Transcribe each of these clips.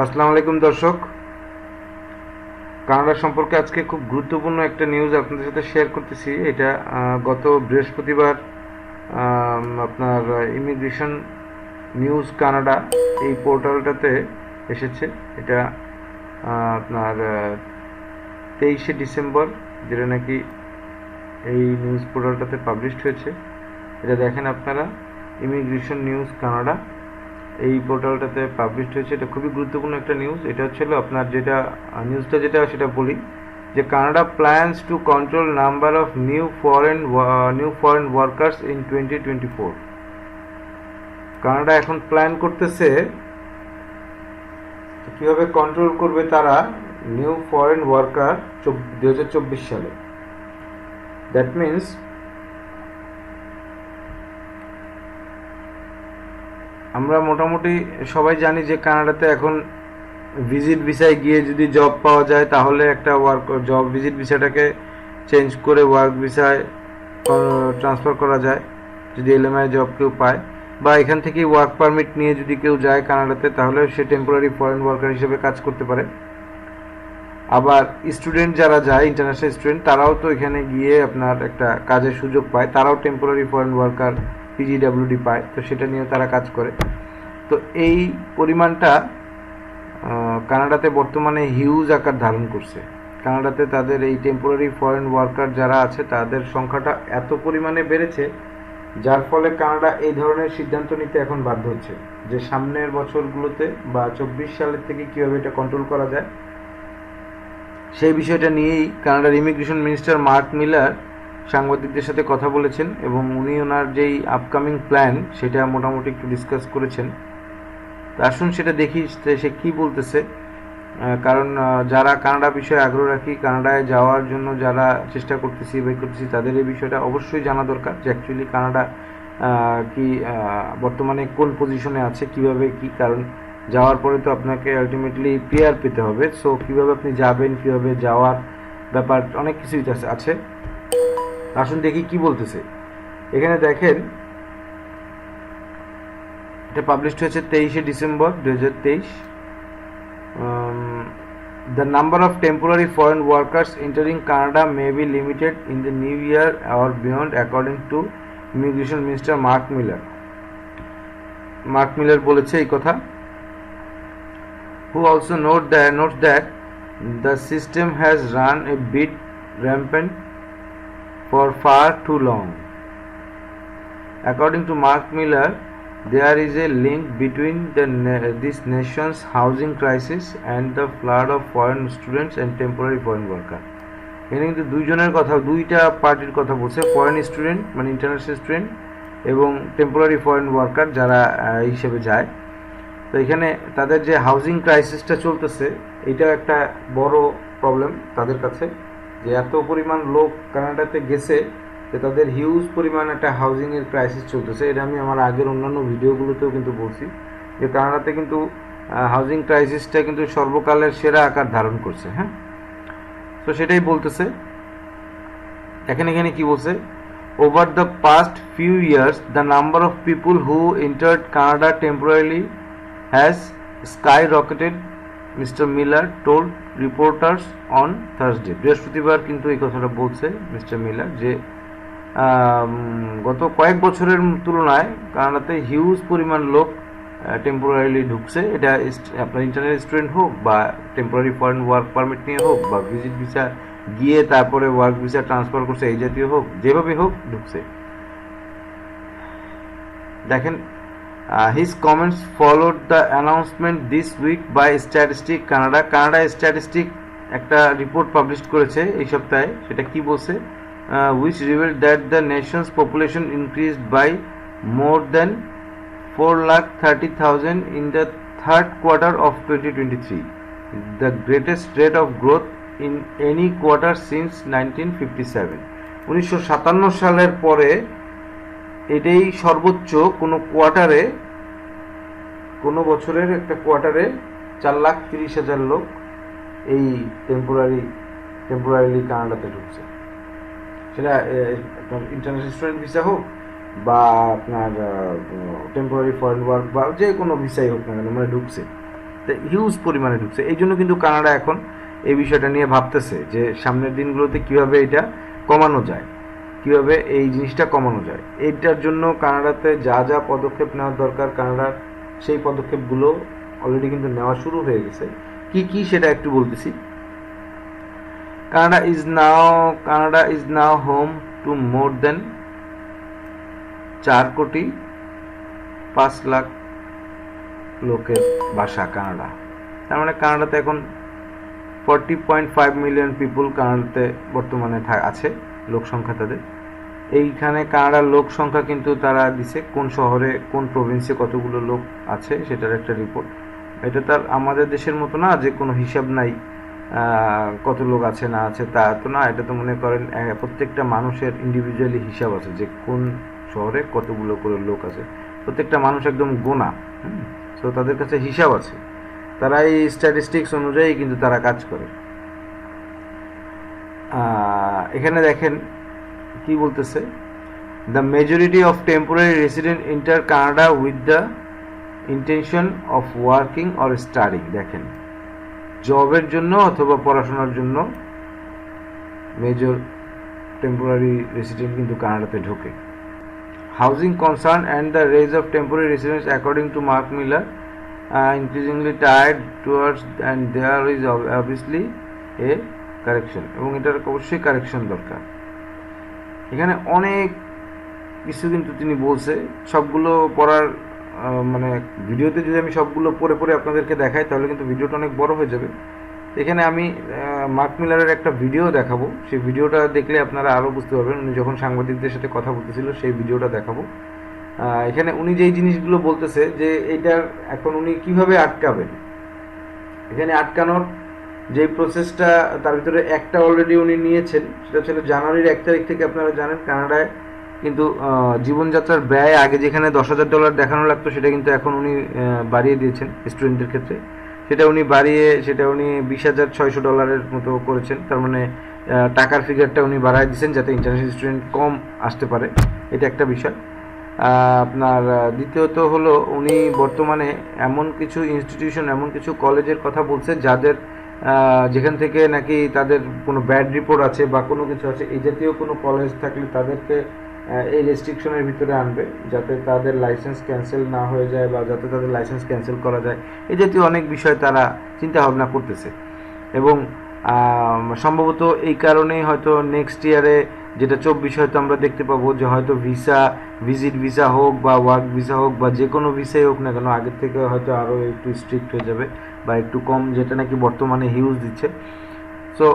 আসসালামু আলাইকুম দর্শক, কানাডা সম্পর্কে আজকে খুব গুরুত্বপূর্ণ একটা নিউজ আপনাদের সাথে শেয়ার করতেছি। এটা গত বৃহস্পতিবার আপনার ইমিগ্রেশন নিউজ কানাডা এই পোর্টালটাতে এসেছে। এটা আপনার 23শে ডিসেম্বর, যেটা নাকি এই নিউজ পোর্টালটাতে পাবলিশড হয়েছে। এটা দেখেন আপনারা, ইমিগ্রেশন নিউজ কানাডা এই পোর্টালটাতে পাবলিশড হয়েছে। এটা খুবই গুরুত্বপূর্ণ একটা নিউজ। এটা হচ্ছিল আপনার যেটা নিউজটা সেটা বলি যে Canada plans to control number of new foreign workers in 2024। Canada এখন প্ল্যান করতেছে কিভাবে কন্ট্রোল করবে তারা নিউ ফরেন ওয়ার্কার 2024 সালে। দ্যাট মিনস আমরা মোটামুটি সবাই জানি যে কানাডাতে এখন ভিজিট ভিসায় গিয়ে যদি জব পাওয়া যায় তাহলে একটা জব ভিজিট ভিসাটাকে চেঞ্জ করে ওয়ার্ক ভিসায় ট্রান্সফার করা যায় যদি এলএমআই জব কেউ পায়, বা এখান থেকে ওয়ার্ক পারমিট নিয়ে যদি কেউ যায় কানাডাতে তাহলে সে টেম্পোরারি ফরেন ওয়ার্কার হিসেবে কাজ করতে পারে। আবার স্টুডেন্ট যারা যায়, ইন্টারন্যাশনাল স্টুডেন্ট, তারাও তো এখানে গিয়ে আপনার একটা কাজের সুযোগ পায়, তারাও টেম্পোরারি ফরেন ওয়ার্কার পিজিডাব্লিউডি পায়, তো সেটা নিয়ে তারা কাজ করে। তো এই পরিমাণটা কানাডাতে বর্তমানে হিউজ আকার ধারণ করছে। কানাডাতে তাদের এই টেম্পোরারি ফরেন ওয়ার্কার যারা আছে তাদের সংখ্যাটা এত পরিমাণে বেড়েছে, যার ফলে কানাডা এই ধরনের সিদ্ধান্ত নিতে এখন বাধ্য হচ্ছে যে সামনের বছরগুলোতে বা 24 সালের থেকে কীভাবে এটা কন্ট্রোল করা যায়। সেই বিষয়টা নিয়েই কানাডার ইমিগ্রেশন মিনিস্টার মার্ক মিলার সাংবাদিকদের সাথে কথা বলেছেন এবং উনি ওনার যেই আপকামিং প্ল্যান সেটা মোটামুটি একটু ডিসকাস করেছেন। আসুন সেটা দেখি সে কী বলতেছে। কারণ যারা কানাডা বিষয়ে আগ্রহ রাখি, কানাডায় যাওয়ার জন্য যারা চেষ্টা করতেছি তাদের এই বিষয়টা অবশ্যই জানা দরকার যে অ্যাকচুয়ালি কানাডা কি বর্তমানে কোন পজিশনে আছে, কিভাবে কি, কারণ যাওয়ার পরে তো আপনাকে আলটিমেটলি পিআর পেতে হবে। সো কীভাবে আপনি যাবেন, কীভাবে যাওয়ার ব্যাপার অনেক কিছুই আছে। আসুন দেখি কি বলতেছে। এখানে দেখেন, এটা পাবলিশড হয়েছে 23শে December 2023। The number of temporary foreign workers entering Canada may be limited in the new year or beyond, according to Immigration Minister Marc Miller. Marc Miller বলেছে এই কথা, who also notes that the system has run a bit rampant for far too long. According to Marc Miller, there is a link between this nation's housing crisis and the flood of foreign students and temporary foreign workers. এখানে কিন্তু দুইটা পার্টির কথা বলছে, foreign student মানে international student এবং temporary foreign worker যারা হিসেবে যায়। তো এখানে তাদের যে হাউজিং ক্রাইসিসটা চলতেছে, এটাও একটা বড় প্রবলেম তাদের কাছে, যে এত পরিমাণ লোক কানাডাতে গেছে যে তাদের হিউজ পরিমাণ একটা হাউজিংয়ের ক্রাইসিস চলতেছে। এটা আমি আমার আগের অন্যান্য ভিডিওগুলোতেও কিন্তু বলছি যে কানাডাতে কিন্তু হাউজিং ক্রাইসিসটা কিন্তু সর্বকালের সেরা আকার ধারণ করছে। হ্যাঁ, তো সেটাই বলতেছে। এখানে কি বলছে, over the past few years the number of people who entered Canada temporarily has skyrocketed, mister Miller told reporters on Thursday. বৃহস্পতিবার কিন্তু এই কথাটা বলছে মিস্টার মিলার যে গত কয়েক বছরের তুলনায় কানাডাতে হিউজ পরিমাণ লোক টেম্পোরারিলি ঢুকছে। এটা আপনার ইন্টারন্যাশনাল স্টুডেন্ট হোক বা টেম্পোরারি ফরেন ওয়ার্ক পারমিট নিয়ে হোক বা ভিজিট ভিসা গিয়ে তারপরে ওয়ার্ক ভিসা ট্রান্সফার করছে, এই জাতীয় হোক, যেভাবে হোক ঢুকছে। দেখেন, his comments followed the announcement this week by Statistic Canada. Canada statistic একটা রিপোর্ট পাবলিশ করেছে এই সপ্তাহে। সেটা কি বলছে, which revealed that the nation's population increased by more than 4,30,000 in the third quarter of 2023, the greatest rate of growth in any quarter since 1957. 1957 সালের পরে এটাই সর্বোচ্চ কোনো বছরের একটা কোয়ার্টারে 4,30,000 লোক এই টেম্পোরারিলি কানাডাতে ঢুকছে। সেটা আপনার ইন্টারন্যাশনাল স্টুডেন্ট ভিসা হোক বা আপনার টেম্পোরারি ফরেন ওয়ার্ক বা যে কোনো ভিসাই হোক না কেন, মানে ঢুকছে। হিউজ পরিমাণে ঢুকছে। এই জন্য কিন্তু কানাডা এখন এই বিষয়টা নিয়ে ভাবতেছে যে সামনের দিনগুলোতে কীভাবে এটা কমানো যায়, কীভাবে এই জিনিসটা কমানো যায়। এইটার জন্য কানাডাতে যা যা পদক্ষেপ নেওয়ার দরকার, কানাডার সেই পদক্ষেপগুলো অলরেডি কিন্তু নেওয়া শুরু হয়ে গেছে। কি কি সেটা একটু বলতেছি। Canada is now home to more than 4,05,00,000 লোকের বাসা কানাডা। তার মানে কানাডাতে এখন 40.5 মিলিয়ন পিপুল কানাডাতে বর্তমানে আছে, লোক সংখ্যা তাদের। এইখানে কানাডার লোক সংখ্যা কিন্তু তারা দিছে কোন শহরে কোন প্রভিন্সে কতগুলো লোক আছে সেটার একটা রিপোর্ট। এটা তার আমাদের দেশের মতো না যে কোনো হিসাব নাই কত লোক আছে না আছে, তা তো না। এটা তো মনে করেন প্রত্যেকটা মানুষের ইন্ডিভিজুয়ালি হিসাব আছে যে কোন শহরে কতগুলো করে লোক আছে। প্রত্যেকটা মানুষ একদম গোনা, তো তাদের কাছে হিসাব আছে। তারা এই স্ট্যাটিস্টিক্স অনুযায়ী কিন্তু তারা কাজ করে। এখানে দেখেন কি বলতেছে, the majority of temporary resident enter Canada with the intention of working or studying. দেখেন, জবের জন্য অথবা পড়াশোনার জন্য মেজর টেম্পোরারি রেসিডেন্ট কিন্তু কানাডাতে ঢোকে। Housing concern and the rage of temporary residents according to Mark Miller increasingly tied towards, and there is obviously a correction, এবং এটার অবশ্যই কারেকশন দরকার। এখানে অনেক কিছু কিন্তু তিনি বলছে, সবগুলো পড়ার মানে ভিডিওতে যদি আমি সবগুলো পড়ে আপনাদেরকে দেখাই তাহলে কিন্তু ভিডিওটা অনেক বড় হয়ে যাবে। এখানে আমি মার্ক মিলারের একটা ভিডিও দেখাবো, সেই ভিডিওটা দেখলে আপনারা আরও বুঝতে পারবেন। উনি যখন সাংবাদিকদের সাথে কথা বলতেছিল সেই ভিডিওটা দেখাবো। এখানে উনি যেই জিনিসগুলো বলতেছে যে এইটার এখন উনি কিভাবে আটকাবেন, এখানে আটকানোর যে প্রসেসটা তার ভিতরে একটা অলরেডি উনি নিয়েছেন, সেটা ছিল জানুয়ারির 1 তারিখ থেকে। আপনারা জানেন কানাডায় কিন্তু জীবনযাত্রার ব্যয় আগে যেখানে $10,000 দেখানো লাগতো সেটা কিন্তু এখন উনি বাড়িয়ে দিয়েছেন স্টুডেন্টদের ক্ষেত্রে। সেটা উনি 20,600 মতো করেছেন। তার মানে টাকার ফিগারটা উনি বাড়ায় দিয়েছেন যাতে ইন্টারন্যাশনাল স্টুডেন্ট কম আসতে পারে, এটা একটা বিষয়। আপনার দ্বিতীয়ত হলো উনি বর্তমানে এমন কিছু ইনস্টিটিউশন, এমন কিছু কলেজের কথা বলছে যাদের যেখান থেকে নাকি তাদের কোনো ব্যাড রিপোর্ট আছে বা কোনো কিছু আছে, এই জাতীয় কোনো কলেজ থাকলে তাদেরকে এই রেস্ট্রিকশনের ভিতরে আনবে যাতে তাদের লাইসেন্স ক্যান্সেল না হয়ে যায় বা যাতে তাদের লাইসেন্স ক্যান্সেল করা যায়। এই জাতীয় অনেক বিষয় তারা চিন্তা ভাবনা করতেছে, এবং সম্ভবত এই কারণেই হয়তো নেক্সট ইয়ারে যেটা 24 হয়তো আমরা দেখতে পাবো যে হয়তো ভিজিট ভিসা হোক বা ওয়ার্ক ভিসা হোক বা যে কোনো ভিসাই হোক না কেন আগের থেকে হয়তো আরও একটু স্ট্রিক্ট হয়ে যাবে বা একটু কম, যেটা নাকি বর্তমানে হিউজ দিচ্ছে। সো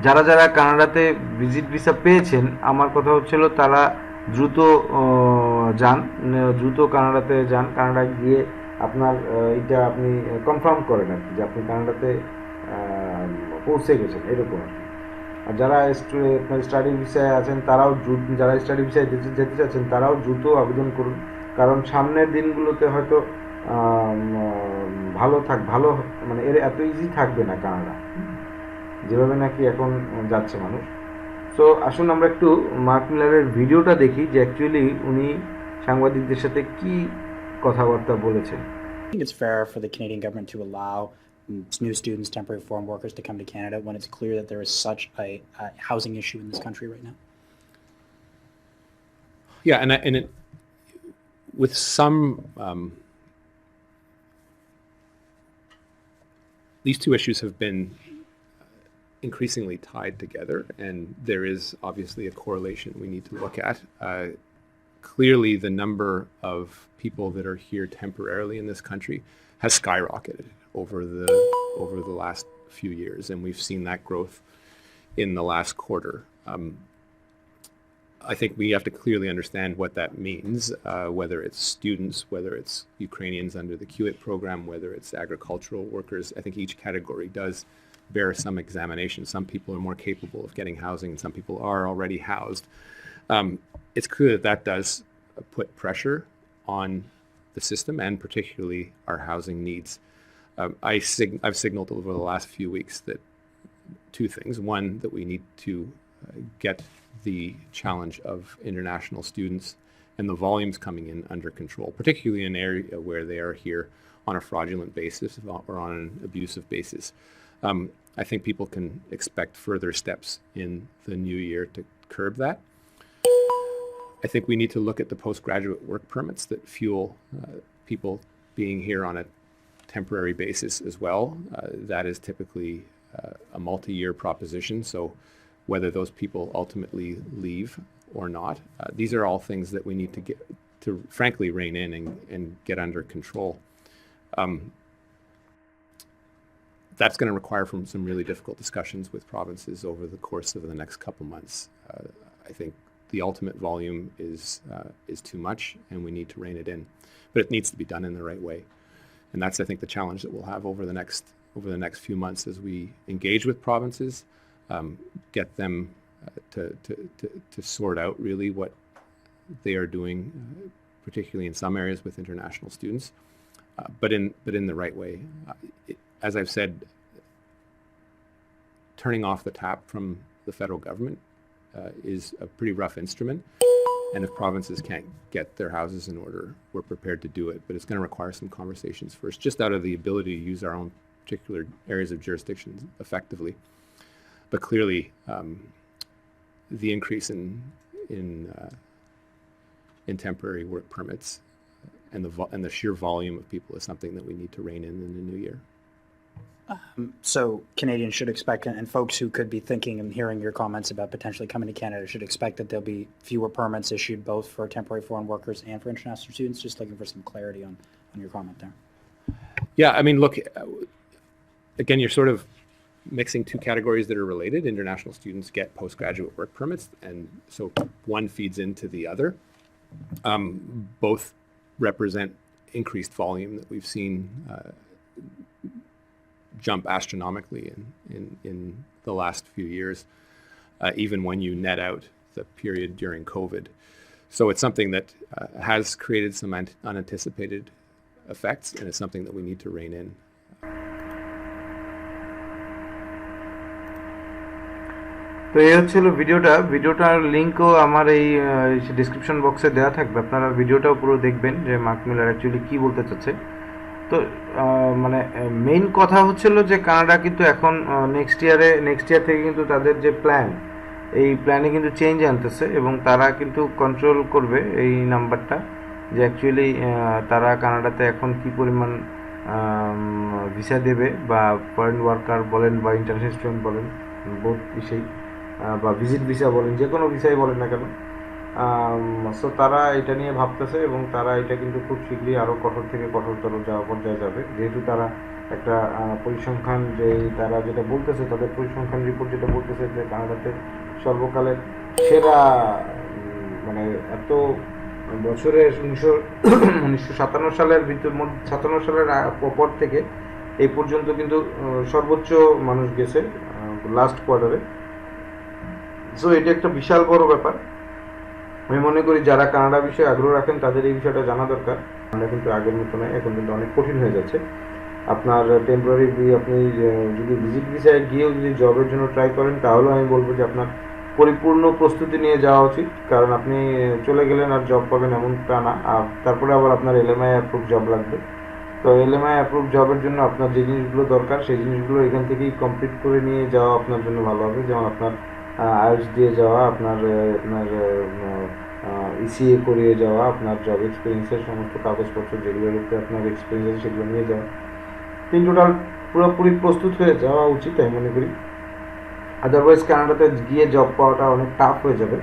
যারা যারা কানাডাতে ভিজিট ভিসা পেয়েছেন, আমার কথা হচ্ছিল তারা দ্রুত দ্রুত কানাডাতে যান। কানাডায় গিয়ে আপনার এটা আপনি কনফার্ম করেন আর কি যে আপনি কানাডাতে পৌঁছে গেছেন, এরকম আর কি। আর যারা স্টাডি ভিসায় আছেন তারাও যারা স্টাডি ভিসায় যেতে চাচ্ছেন তারাও দ্রুত আবেদন করুন, কারণ সামনের দিনগুলোতে হয়তো ভালো মানে এর এত ইজি থাকবে না কানাডা, যেভাবে নাকি এখন যাচ্ছে মানুষ। সো আসুন আমরা একটু মার্ক মিলারের ভিডিওটা দেখি যে অ্যাকচুয়ালি উনি সাংবাদিকদের সাথে কি কথাবার্তা বলেছেন। I think it's fair for the Canadian government to allow new students, temporary foreign workers to come to Canada when it's clear that there is such a housing issue in this country right now. Yeah, and it, with some these two issues have been increasingly tied together, and there is obviously a correlation we need to look at. Clearly, the number of people that are here temporarily in this country has skyrocketed over the last few years, and we've seen that growth in the last quarter. I think we have to clearly understand what that means, whether it's students, whether it's Ukrainians under the QIT program, whether it's agricultural workers. I think each category does bear some examination. Some people are more capable of getting housing, and some people are already housed. It's clear that does put pressure on the system and particularly our housing needs. I've signaled over the last few weeks that two things. One, that we need to get the challenge of international students and the volumes coming in under control, particularly in an area where they are here on a fraudulent basis or on an abusive basis. I think people can expect further steps in the new year to curb that. I think we need to look at the postgraduate work permits that fuel people being here on a temporary basis as well. That is typically a multi-year proposition, so whether those people ultimately leave or not, these are all things that we need to get to, frankly, rein in and get under control. That's going to require some really difficult discussions with provinces over the course of the next couple months. I think the ultimate volume is too much, and we need to rein it in. But it needs to be done in the right way, and that's, I think, the challenge that we'll have over the next few months as we engage with provinces, get them to sort out really what they are doing, particularly in some areas with international students, but in the right way. As I've said, turning off the tap from the federal government is a pretty rough instrument. And if provinces can't get their houses in order, we're prepared to do it. But it's going to require some conversations first, just out of the ability to use our own particular areas of jurisdiction effectively. But clearly, the increase in temporary work permits and the sheer volume of people is something that we need to rein in the new year. So Canadians should expect, and folks who could be thinking and hearing your comments about potentially coming to Canada should expect that there'll be fewer permits issued both for temporary foreign workers and for international students. Just looking for some clarity on your comment there. Yeah, I mean, look, again, you're sort of mixing two categories that are related. International students get postgraduate work permits, and so one feeds into the other. Both represent increased volume that we've seen jump astronomically in the last few years, even when you net out the period during COVID. So it's something that has created some unanticipated effects, and it's something that we need to rein in. তো এই হচ্ছিল ভিডিওটার লিঙ্কও আমার এই description বক্সে দেওয়া থাকবে, আপনারা ভিডিওটাও পুরো দেখবেন যে মার্ক মিলার অ্যাকচুয়ালি কী বলতে চাচ্ছে। তো মানে মেইন কথা হচ্ছিল যে কানাডা কিন্তু এখন নেক্সট ইয়ার থেকে কিন্তু তাদের যে প্ল্যান, এই প্ল্যানে কিন্তু চেঞ্জ আনতেছে এবং তারা কিন্তু কন্ট্রোল করবে এই নাম্বারটা, যে অ্যাকচুয়ালি তারা কানাডাতে এখন কি পরিমাণ ভিসা দেবে, বা ফরেন ওয়ার্কার বলেন বা ইন্টারন্যাশনাল স্টুডেন্ট বলেন, বোথ বিষয়, বা ভিজিট ভিসা বলেন, যে কোনো ভিসাই বলেন না কেন। সো তারা এটা নিয়ে ভাবতেছে এবং তারা এটা কিন্তু খুব শীঘ্রই আরও কঠোর থেকে কঠোরতর পর্যায়ে যাবে, যেহেতু তারা একটা পরিসংখ্যান তারা যেটা বলতেছে, তাদের পরিসংখ্যান রিপোর্ট যেটা বলতেছে যে কানাডাতে সর্বকালের সেরা, মানে এত বছরের 1957 সালের 57 সালের পর থেকে এই পর্যন্ত কিন্তু সর্বোচ্চ মানুষ গেছে লাস্ট কোয়ার্টারে। সো এটা একটা বিশাল বড় ব্যাপার। আমি মনে করি যারা কানাডা বিষয়ে আগ্রহ রাখেন তাদের এই বিষয়টা জানা দরকার। আমরা কিন্তু আগের মতো নয়, এখন কিন্তু অনেক কঠিন হয়ে যাচ্ছে। আপনার টেম্পোরারি আপনি যদি ভিজিট ভিসায় গিয়েও যদি জবের জন্য ট্রাই করেন, তাহলেও আমি বলবো যে আপনার পরিপূর্ণ প্রস্তুতি নিয়ে যাওয়া উচিত, কারণ আপনি চলে গেলেন আর জব পাবেন এমনটা না। আর তারপরে আবার আপনার LMIA অ্যাপ্রুভ জব লাগবে। তো LMIA অ্যাপ্রুভ জবের জন্য আপনার যে জিনিসগুলো দরকার সেই জিনিসগুলো এখান থেকেই কমপ্লিট করে নিয়ে যাওয়া আপনার জন্য ভালো হবে। যেমন আপনার IELTS দিয়ে যাওয়া, আপনার ECA করিয়ে যাওয়া, আপনার জব এক্সপিরিয়েন্সের সমস্ত কাগজপত্র যেগুলোর উপরে আপনার এক্সপিরিয়েন্স আছে সেগুলো নিয়ে যাওয়া। টোটাল পুরোপুরি প্রস্তুত হয়ে যাওয়া উচিত আমি মনে করি, আদারওয়াইজ কানাডাতে গিয়ে জব পাওয়াটা অনেক টাফ হয়ে যাবে।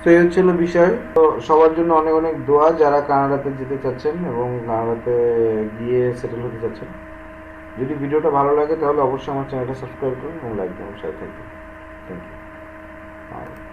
তো এই হচ্ছিল বিষয়। তো সবার জন্য অনেক অনেক দোয়া যারা কানাডাতে যেতে চাচ্ছেন এবং কানাডাতে গিয়ে সেটেল হতে চাচ্ছেন। যদি ভিডিওটা ভালো লাগে তাহলে অবশ্যই আমার চ্যানেলটা সাবস্ক্রাইব করুন এবং লাইক দেবেন, সাথে থাকবেন। Thank you.